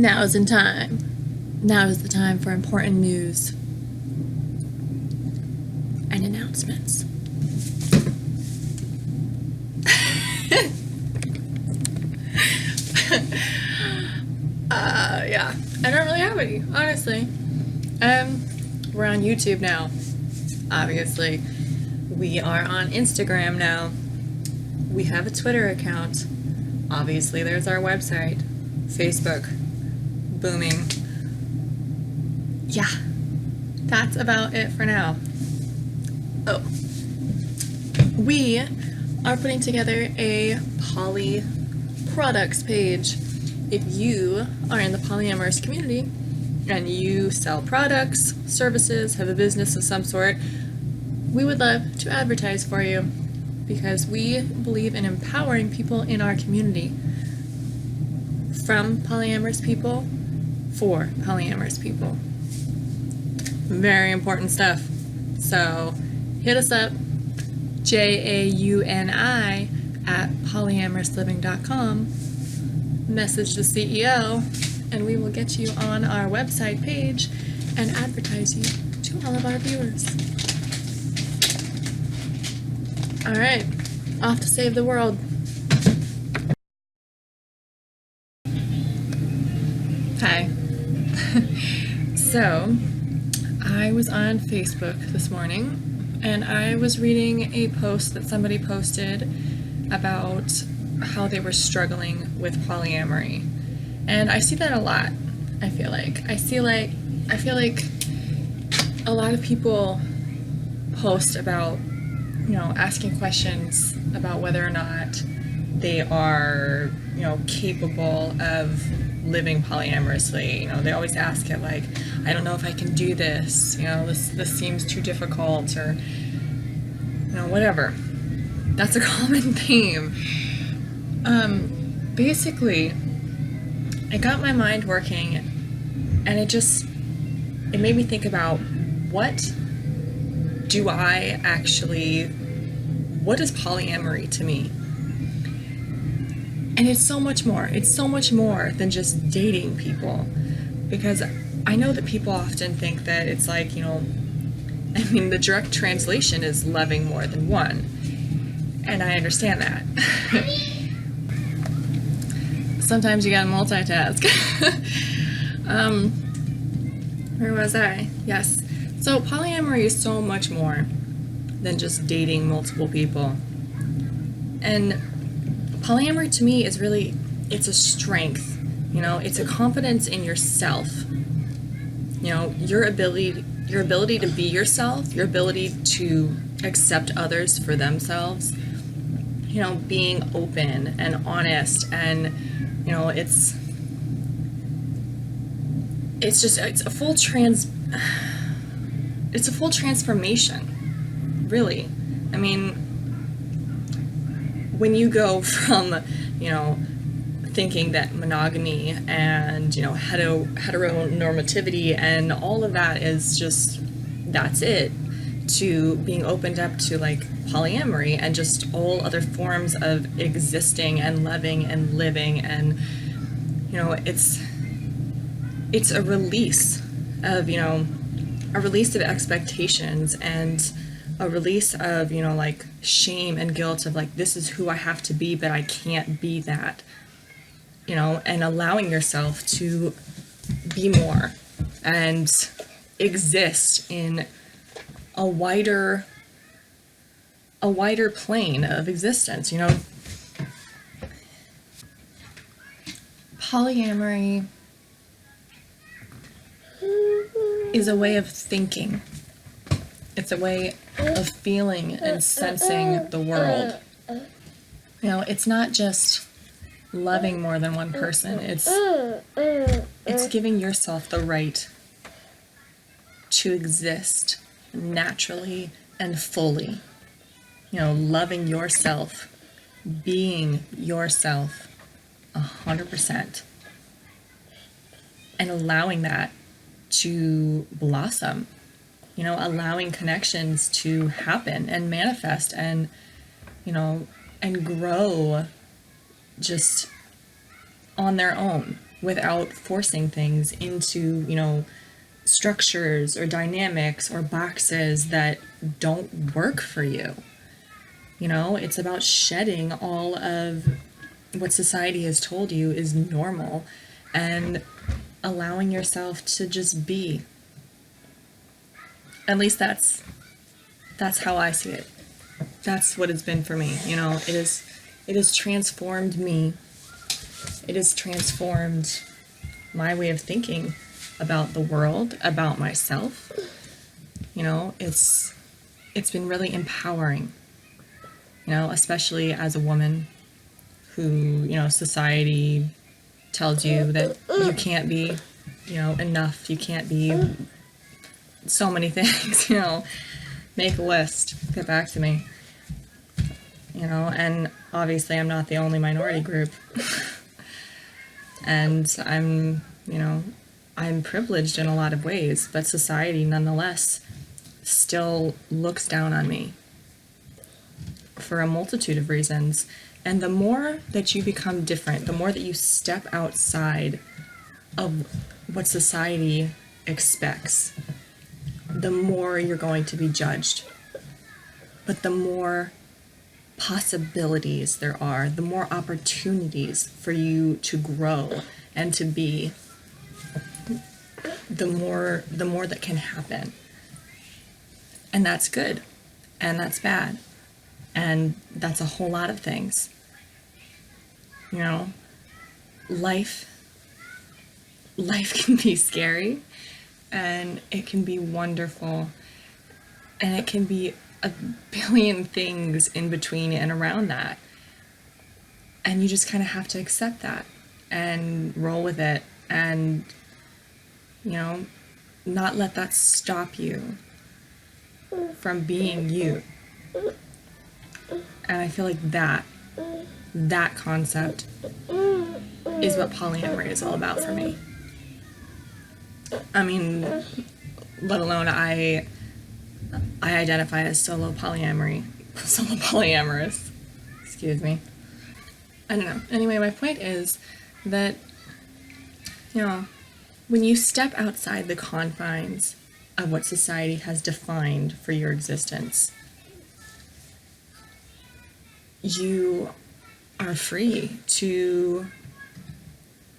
Now is in time. Now is the time for important news and announcements. Yeah, I don't really have any, honestly. We're on YouTube now, obviously. We are on Instagram now. We have a Twitter account. Obviously, there's our website. Facebook. Booming. Yeah, that's about it for now. Oh. We are putting together a poly products page. If you are in the polyamorous community and you sell products, services, have a business of some sort, we would love to advertise for you because we believe in empowering people in our community. From polyamorous people, for polyamorous people. Very important stuff. So hit us up, Jauni at polyamorous.com. Message the CEO, and we will get you on our website page and advertise you to all of our viewers. All right, off to save the world. Hi. So, I was on Facebook this morning, and I was reading a post that somebody posted about how they were struggling with polyamory. And I see that a lot, I feel like. I feel like a lot of people post about, asking questions about whether or not they are, capable of living polyamorously. They always ask it like, I don't know if I can do this, this seems too difficult, or, whatever. That's a common theme. Basically, it got my mind working, and it made me think about what is polyamory to me? And it's so much more. It's so much more than just dating people, because I know that people often think that it's like, the direct translation is loving more than one, and I understand that. Sometimes you gotta multitask. Where was I? Yes. So polyamory is so much more than just dating multiple people. And polyamory to me is really, it's a strength. It's a confidence in yourself. Your ability to be yourself, your ability to accept others for themselves, being open and honest, and it's a full transformation, really. When you go from, thinking that monogamy and, heteronormativity and all of that is just, that's it, to being opened up to like polyamory and just all other forms of existing and loving and living, and it's a release of expectations, and a release of like shame and guilt of like, this is who I have to be, but I can't be that, and allowing yourself to be more and exist in a wider plane of existence. Polyamory is a way of thinking. It's a way of feeling and sensing the world. It's not just loving more than one person. It's giving yourself the right to exist naturally and fully. Loving yourself, being yourself 100%, and allowing that to blossom, allowing connections to happen and manifest and, and grow just on their own, without forcing things into, you know, structures or dynamics or boxes that don't work for you. You know, it's about shedding all of what society has told you is normal and allowing yourself to just be. At least that's how I see it. That's what it's been for me. You know, it has transformed me. It has transformed my way of thinking about the world, about myself. You know, it's been really empowering. You know, especially as a woman who, you know, society tells you that you can't be, you know, enough. You can't be so many things, you know. Make a list. Get back to me. You know, and obviously I'm not the only minority group. And I'm, you know, I'm privileged in a lot of ways, but society nonetheless still looks down on me for a multitude of reasons. And the more that you become different, the more that you step outside of what society expects, the more you're going to be judged. But the more possibilities there are, the more opportunities for you to grow and to be, the more that can happen. And that's good, and that's bad, and that's a whole lot of things. You know, life can be scary, and it can be wonderful, and it can be a billion things in between and around that. And you just kind of have to accept that and roll with it, and, you know, not let that stop you from being you. And I feel like that concept is what polyamory is all about for me. I mean, let alone I identify as solo-polyamory. Solo-polyamorous. Excuse me. I don't know. Anyway, my point is that, you know, when you step outside the confines of what society has defined for your existence, you are free to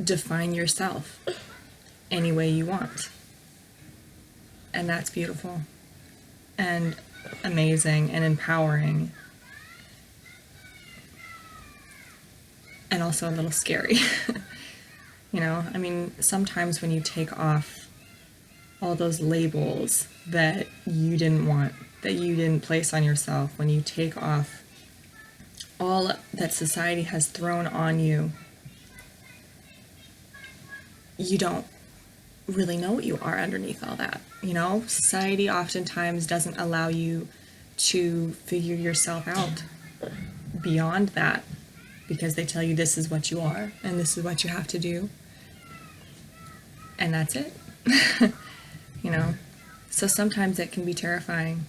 define yourself any way you want. And that's beautiful and amazing and empowering, and also a little scary. You know, I mean, sometimes when you take off all those labels that you didn't want, that you didn't place on yourself, when you take off all that society has thrown on you, you don't really know what you are underneath all that. You know, society oftentimes doesn't allow you to figure yourself out beyond that, because they tell you this is what you are and this is what you have to do, and that's it. You know, so sometimes it can be terrifying,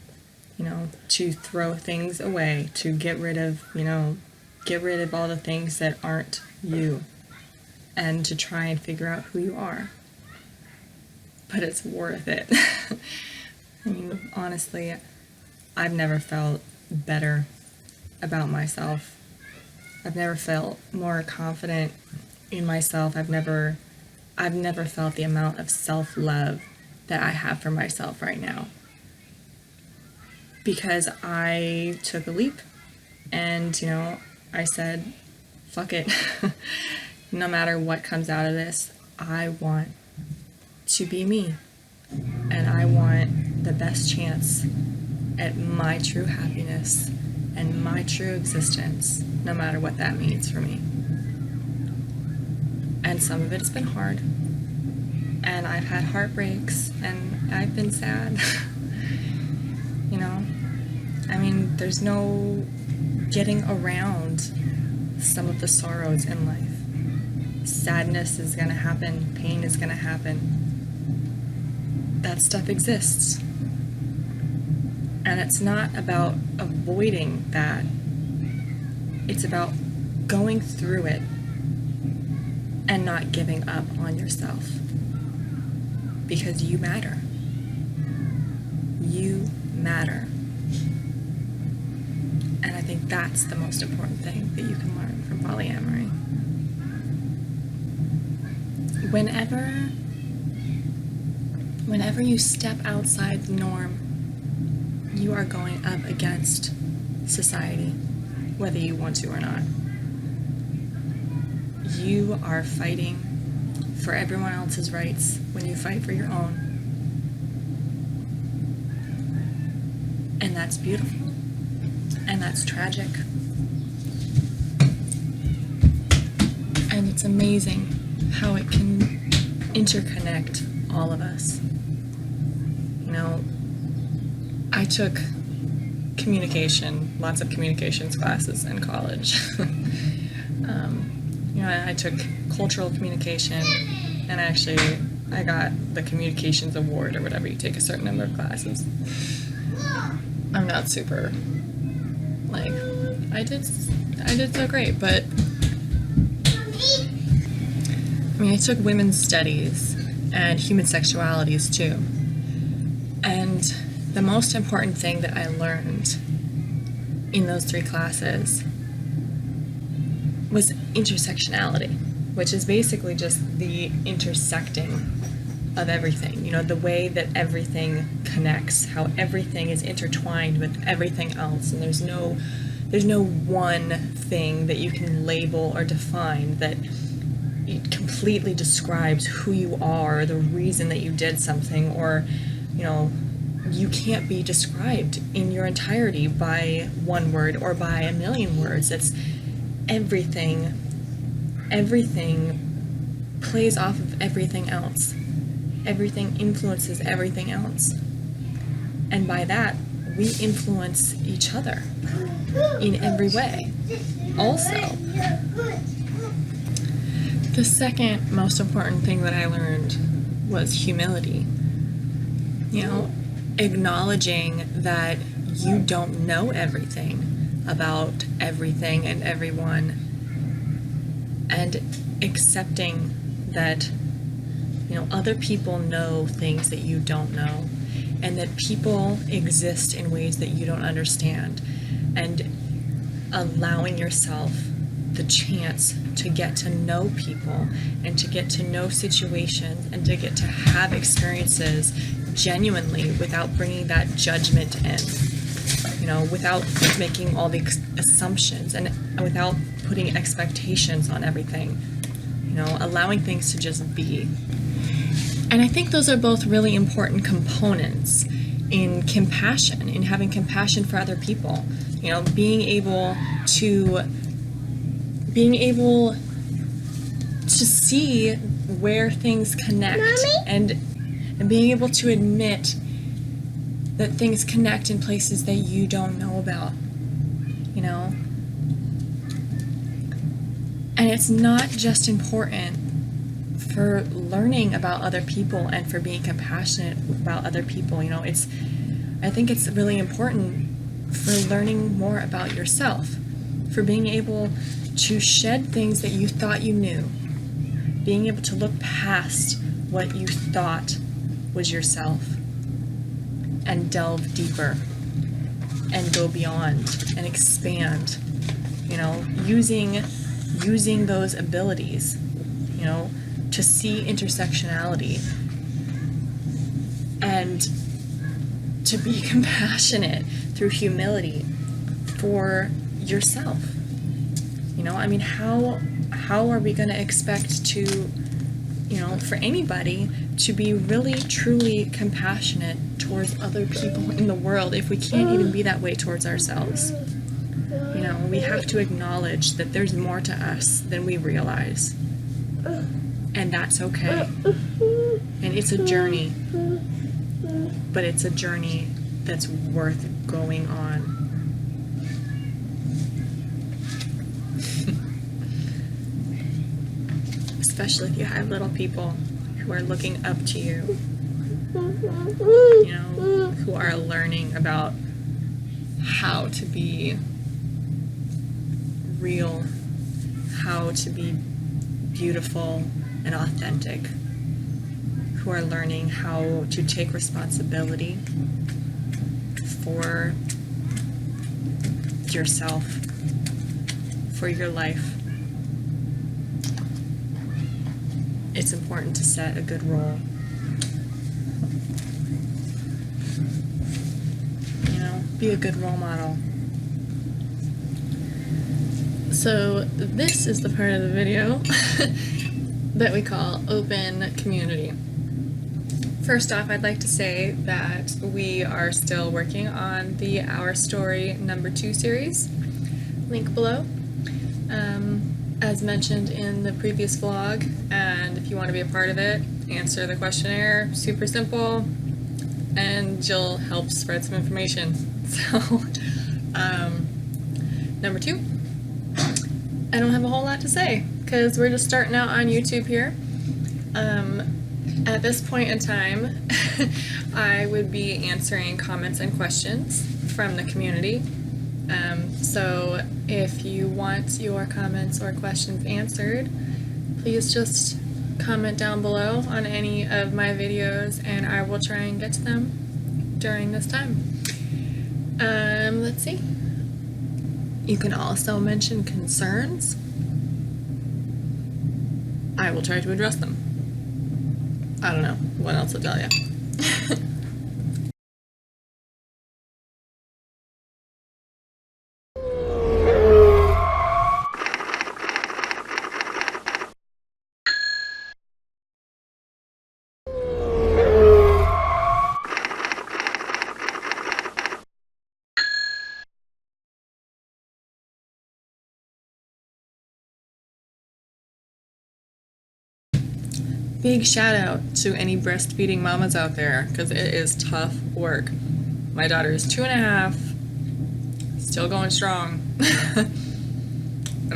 you know, to throw things away, to get rid of all the things that aren't you, and to try and figure out who you are. But it's worth it. I mean, honestly, I've never felt better about myself. I've never felt more confident in myself. I've never felt the amount of self-love that I have for myself right now. Because I took a leap, and, you know, I said, fuck it. No matter what comes out of this, I want to be me. And I want the best chance at my true happiness and my true existence, no matter what that means for me. And some of it has been hard. And I've had heartbreaks, and I've been sad. You know? I mean, there's no getting around some of the sorrows in life. Sadness is gonna happen. Pain is gonna happen. That stuff exists. And it's not about avoiding that. It's about going through it and not giving up on yourself, because you matter. You matter. And I think that's the most important thing that you can learn from polyamory. Whenever you step outside the norm, you are going up against society, whether you want to or not. You are fighting for everyone else's rights when you fight for your own. And that's beautiful. And that's tragic. And it's amazing how it can interconnect all of us. You know, I took communication, lots of communications classes in college. You know, I took cultural communication, and I got the communications award or whatever. You take a certain number of classes. I'm not super, like, I did so great, but I mean, I took women's studies and human sexualities too. And the most important thing that I learned in those 3 classes was intersectionality, which is basically just the intersecting of everything. You know, the way that everything connects, how everything is intertwined with everything else, and there's no one thing that you can label or define that it completely describes who you are, or the reason that you did something, or, you know, you can't be described in your entirety by one word or by a million words. It's everything plays off of everything else. Everything influences everything else. And by that, we influence each other in every way. Also, the second most important thing that I learned was humility. You know, acknowledging that you don't know everything about everything and everyone, and accepting that, you know, other people know things that you don't know, and that people exist in ways that you don't understand, and allowing yourself the chance to get to know people and to get to know situations and to get to have experiences genuinely without bringing that judgment in, you know, without making all the assumptions and without putting expectations on everything, you know, allowing things to just be. And I think those are both really important components in compassion, in having compassion for other people. You know, being able to see where things connect, and being able to admit that things connect in places that you don't know about, you know. And it's not just important for learning about other people and for being compassionate about other people, you know, I think it's really important for learning more about yourself, for being able to shed things that you thought you knew, being able to look past what you thought was yourself and delve deeper and go beyond and expand, you know, using those abilities, you know, to see intersectionality and to be compassionate through humility for yourself. You know, I mean, how are we going to expect to, you know, for anybody to be really truly compassionate towards other people in the world if we can't even be that way towards ourselves? You know, we have to acknowledge that there's more to us than we realize. And that's okay. And it's a journey. But it's a journey that's worth going on. Especially if you have little people who are looking up to you, you know, who are learning about how to be real, how to be beautiful and authentic, who are learning how to take responsibility for yourself, for your life. It's important to set a good role. You know, be a good role model. So this is the part of the video that we call open community. First off, I'd like to say that we are still working on the Our Story #2 series. Link below. As mentioned in the previous vlog, and if you want to be a part of it, answer the questionnaire. Super simple, and you'll help spread some information. So, #2. I don't have a whole lot to say because we're just starting out on YouTube here. At this point in time, I would be answering comments and questions from the community. So if you want your comments or questions answered, please just comment down below on any of my videos and I will try and get to them during this time. Let's see. You can also mention concerns. I will try to address them. I don't know what else to tell you. Big shout out to any breastfeeding mamas out there, because it is tough work. My daughter is 2.5, still going strong. But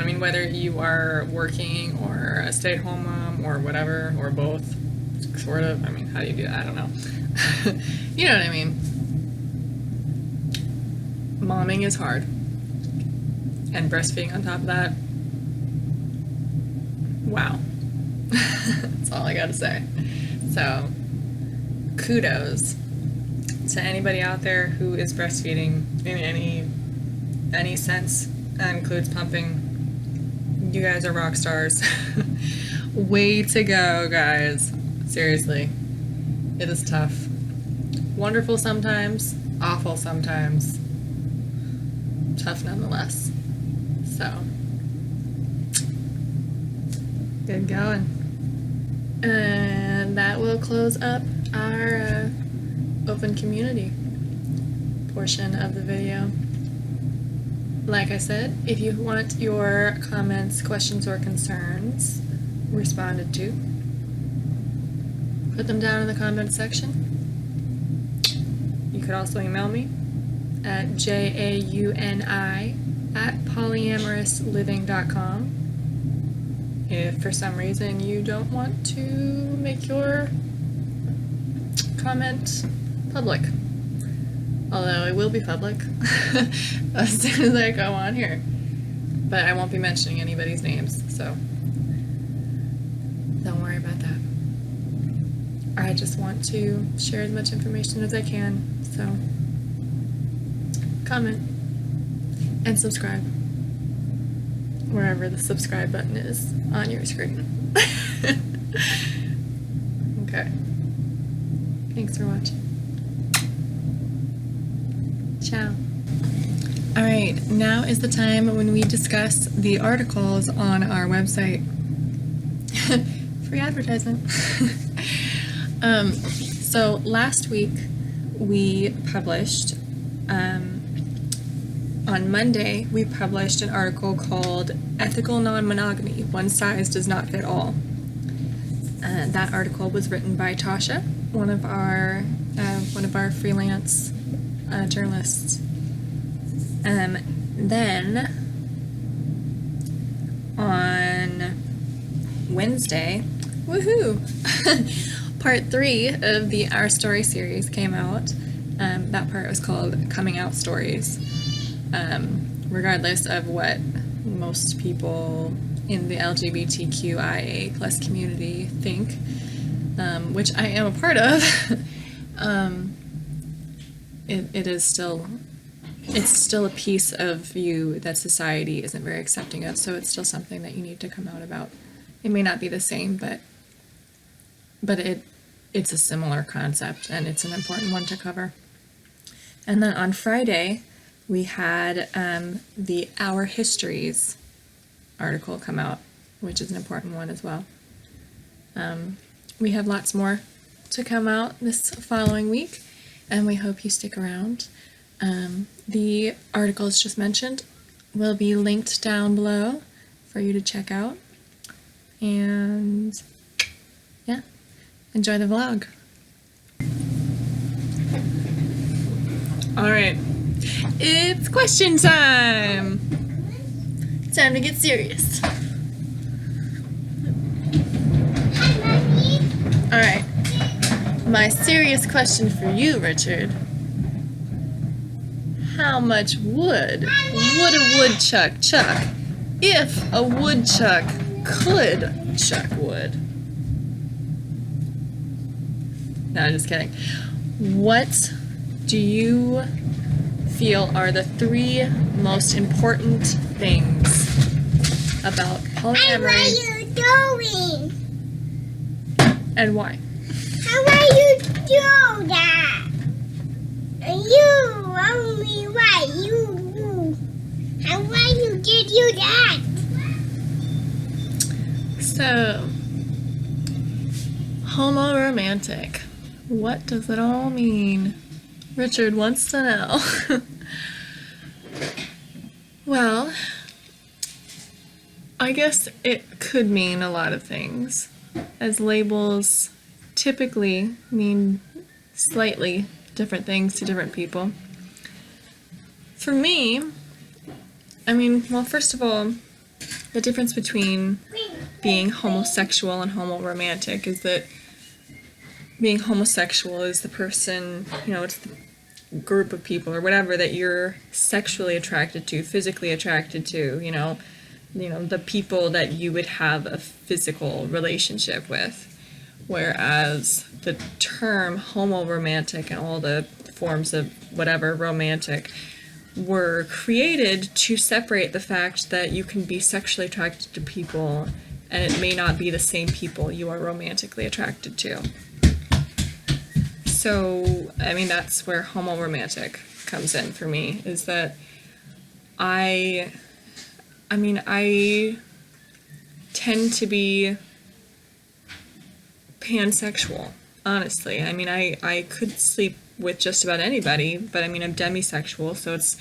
I mean, whether you are working or a stay-at-home mom or whatever, or both, sort of, I mean, how do you do that? I don't know. You know what I mean? Momming is hard. And breastfeeding on top of that, wow. That's all I gotta say. So, kudos to anybody out there who is breastfeeding in any sense. That includes pumping. You guys are rock stars. Way to go, guys. Seriously. It is tough. Wonderful sometimes, awful sometimes. Tough nonetheless. So, good going. And that will close up our open community portion of the video. Like I said, if you want your comments, questions, or concerns responded to, put them down in the comment section. You could also email me at jauni@polyamorous.com. If for some reason you don't want to make your comment public, although it will be public as soon as I go on here, but I won't be mentioning anybody's names, so don't worry about that. I just want to share as much information as I can, so comment and subscribe wherever the subscribe button is on your screen. Okay. Thanks for watching. Ciao. Alright, now is the time when we discuss the articles on our website. Free advertisement. So last week we published, on Monday, we published an article called Ethical Non-Monogamy, One Size Does Not Fit All. That article was written by Tasha, one of our freelance journalists. Then on Wednesday, woohoo! Part 3 of the Our Story series came out. That part was called Coming Out Stories. Regardless of what most people in the LGBTQIA plus community think, which I am a part of, it's still a piece of you that society isn't very accepting of, so it's still something that you need to come out about. It may not be the same, but it's a similar concept, and it's an important one to cover. And then on Friday, we had the Our Histories article come out, which is an important one as well. We have lots more to come out this following week, and we hope you stick around. The articles just mentioned will be linked down below for you to check out. And yeah, enjoy the vlog. Alright, it's question time! Time to get serious. Alright, my serious question for you, Richard. How much wood would a woodchuck chuck if a woodchuck could chuck wood? No, I'm just kidding. What do you feel are the 3 most important things about polyamory? How are you doing? And why? How are you do that? You only why you. How are you did you that? So, homoromantic. What does it all mean? Richard wants to know. Well, I guess it could mean a lot of things, as labels typically mean slightly different things to different people. For me, I mean, well, first of all, the difference between being homosexual and homoromantic is that being homosexual is the person, you know, it's the group of people or whatever that you're sexually attracted to, physically attracted to, you know, the people that you would have a physical relationship with. Whereas the term homoromantic and all the forms of whatever romantic were created to separate the fact that you can be sexually attracted to people and it may not be the same people you are romantically attracted to. So, I mean, that's where homoromantic comes in for me, is that I tend to be pansexual, honestly. I mean, I could sleep with just about anybody, but I mean, I'm demisexual, so it's,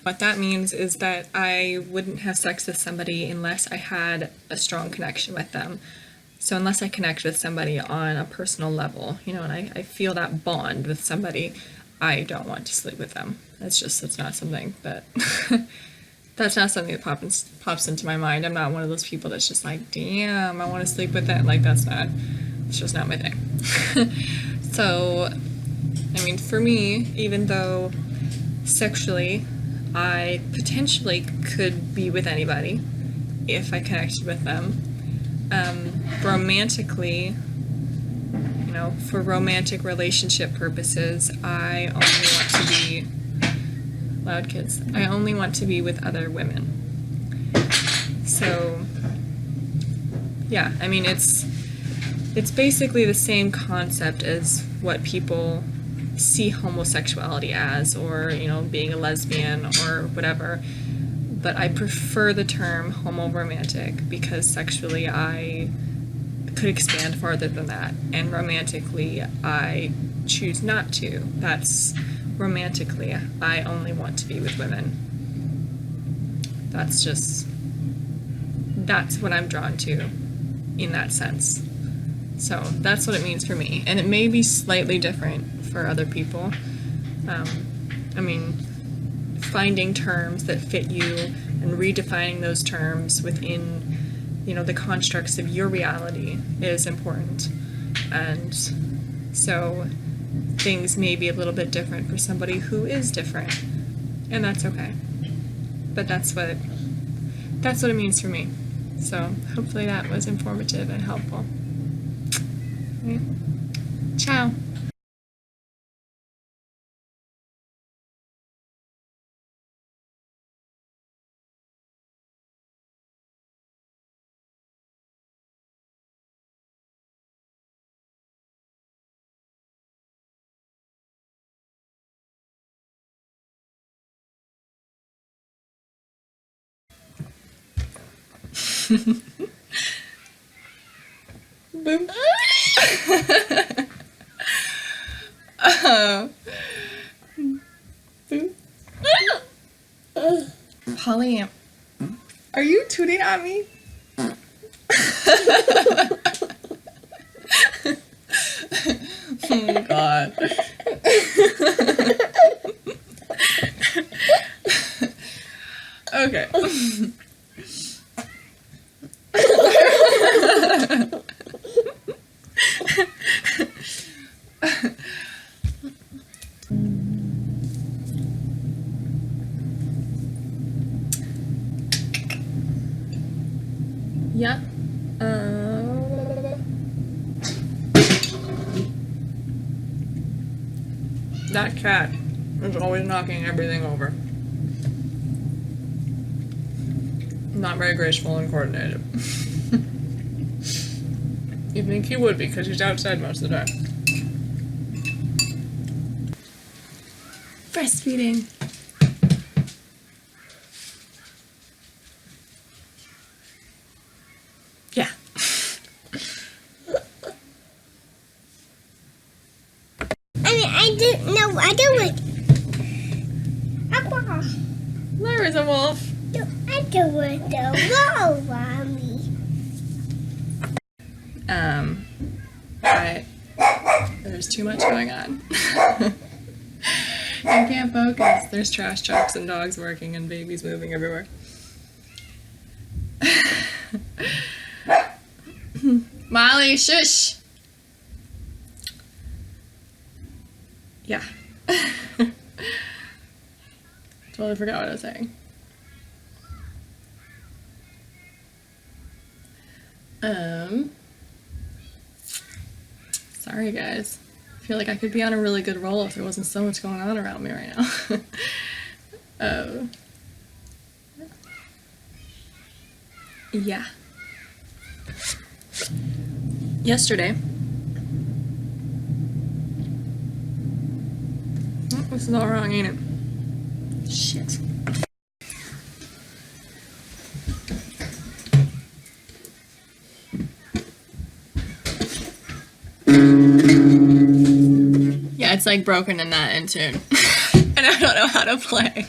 what that means is that I wouldn't have sex with somebody unless I had a strong connection with them. So unless I connect with somebody on a personal level, you know, and I feel that bond with somebody, I don't want to sleep with them. It's not something that, that's not something that pops into my mind. I'm not one of those people that's just like, damn, I want to sleep with that. Like, it's just not my thing. So, I mean, for me, even though sexually I potentially could be with anybody if I connected with them, romantically, you know, for romantic relationship purposes, I only want to be, loud kids, I only want to be with other women. So, yeah, I mean, it's basically the same concept as what people see homosexuality as, or, you know, being a lesbian or whatever. But I prefer the term homoromantic because sexually I could expand farther than that, and romantically I choose not to. That's romantically I only want to be with women. That's what I'm drawn to in that sense. So that's what it means for me, and it may be slightly different for other people. I mean, finding terms that fit you and redefining those terms within, you know, the constructs of your reality is important. And so things may be a little bit different for somebody who is different, and that's okay. But that's what it means for me. So hopefully that was informative and helpful. Yeah. Ciao. Boom. Boom. Polyam. Are you tooting on me? Oh God. Okay. Yeah. That cat is always knocking everything over. Not very graceful and coordinated. You think he would be because he's outside most of the time. Breastfeeding. Yeah. I didn't know. I do it. Papa. There is a wolf. I do it. The mommy. But there's too much going on. I can't focus. There's trash trucks and dogs working and babies moving everywhere. Molly, shush! Yeah. Totally forgot what I was saying. Sorry guys. I feel like I could be on a really good roll if there wasn't so much going on around me right now. Yeah. Yesterday. Oh, this is all wrong, ain't it? Shit. Yeah, it's like broken and not in tune. And I don't know how to play.